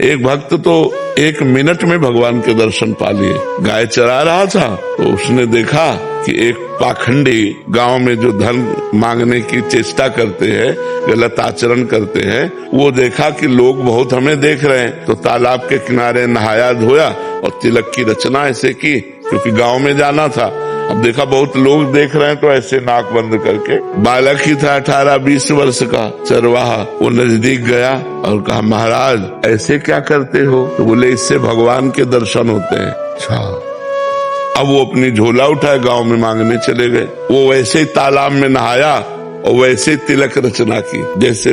एक भक्त तो 1 मिनट में भगवान के दर्शन पा लिए। गाय चरा रहा था तो उसने देखा कि एक पाखंडी गांव में जो धन मांगने की चेष्टा करते हैं, गलत आचरण करते हैं, वो देखा कि लोग बहुत हमें देख रहे हैं, तो तालाब के किनारे नहाया धोया और तिलक की रचना ऐसे की, क्योंकि गांव में जाना था। अब देखा बहुत लोग देख रहे हैं तो ऐसे नाक बंद करके, बालक ही था 18-20 वर्ष का चरवाहा, वो नजदीक गया और कहा, महाराज ऐसे क्या करते हो? तो बोले, इससे भगवान के दर्शन होते हैं। अच्छा। अब वो अपनी झोला उठाए गांव में मांगने चले गए। वो वैसे ही तालाब में नहाया और वैसे तिलक रचना की जैसे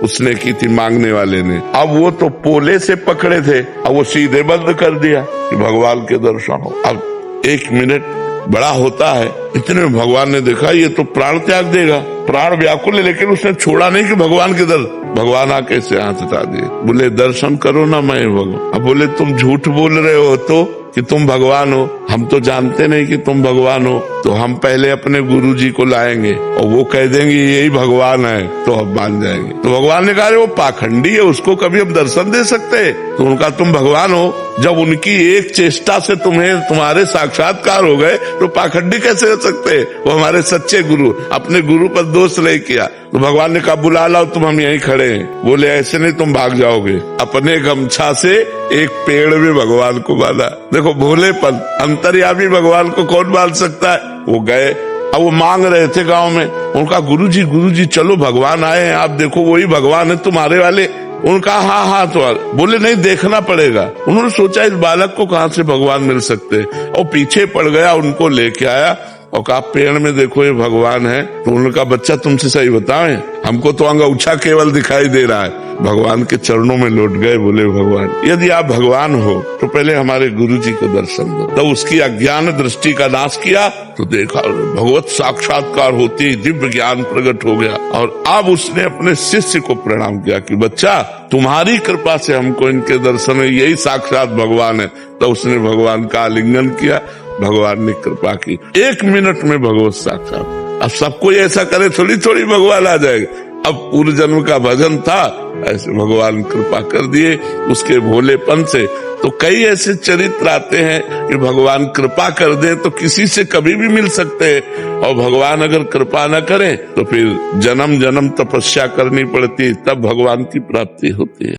उसने की थी मांगने वाले ने। अब वो तो पोले से पकड़े थे, अब वो सीधे बंद कर दिया कि भगवान के दर्शन हो। अब 1 मिनट बड़ा होता है, इतने में भगवान ने देखा ये तो प्राण त्याग देगा, प्राण व्याकुल है, लेकिन उसने छोड़ा नहीं कि भगवान के भगवान आके से हाथ हटा दिए। बोले, दर्शन करो ना मैं भगवान। अब बोले, तुम झूठ बोल रहे हो तो कि तुम भगवान हो, हम तो जानते नहीं कि तुम भगवान हो, तो हम पहले अपने गुरुजी को लाएंगे और वो कह देंगे यही भगवान है तो हम मान जाएंगे। तो भगवान ने कहा, वो पाखंडी है, उसको कभी हम दर्शन दे सकते? तो उनका तुम भगवान हो, जब उनकी एक चेष्टा से तुम्हारे साक्षात्कार हो गए तो पाखंडी कैसे हो सकते? वो हमारे सच्चे गुरु, अपने गुरु पर दोष नहीं किया। तो भगवान ने कहा, बुला लाओ तुम, हम यहीं खड़े हैं। बोले, ऐसे नहीं, तुम भाग जाओगे। अपने गमछा से एक पेड़ में भगवान को बांधा। देखो भोलेपन, अंतर्यामी भगवान को कौन बांध सकता है? वो गए, अब वो मांग रहे थे गांव में, उनका गुरुजी चलो भगवान आए हैं, आप देखो वही भगवान है तुम्हारे वाले। उनका हाँ तो बोले, नहीं देखना पड़ेगा। उन्होंने सोचा इस बालक को कहाँ से भगवान मिल सकते, और पीछे पड़ गया, उनको लेके आया और कहा, पेड़ में देखो ये भगवान है। तो उनका, बच्चा तुमसे सही बताएं, हमको तो अंगूठा केवल दिखाई दे रहा है। भगवान के चरणों में लौट गए, बोले, भगवान यदि आप भगवान हो तो पहले हमारे गुरुजी को दर्शन दो। तब उसकी अज्ञान दृष्टि का नाश किया तो देखा भगवत साक्षात्कार होती, दिव्य ज्ञान प्रकट हो गया। और अब उसने अपने शिष्य को प्रणाम किया कि बच्चा, तुम्हारी कृपा से हमको इनके दर्शन में यही साक्षात भगवान है। तो उसने भगवान का आलिंगन किया, भगवान ने कृपा की, 1 मिनट में भगवत साक्षात। अब सब कोई ऐसा करे थोड़ी भगवान आ जाएगा। अब पूर्व जन्म का भजन था, ऐसे भगवान कृपा कर दिए उसके भोलेपन से। तो कई ऐसे चरित्र आते हैं कि भगवान कृपा कर दे तो किसी से कभी भी मिल सकते हैं, और भगवान अगर कृपा न करे तो फिर जन्म जन्म तपस्या करनी पड़ती है, तब भगवान की प्राप्ति होती है।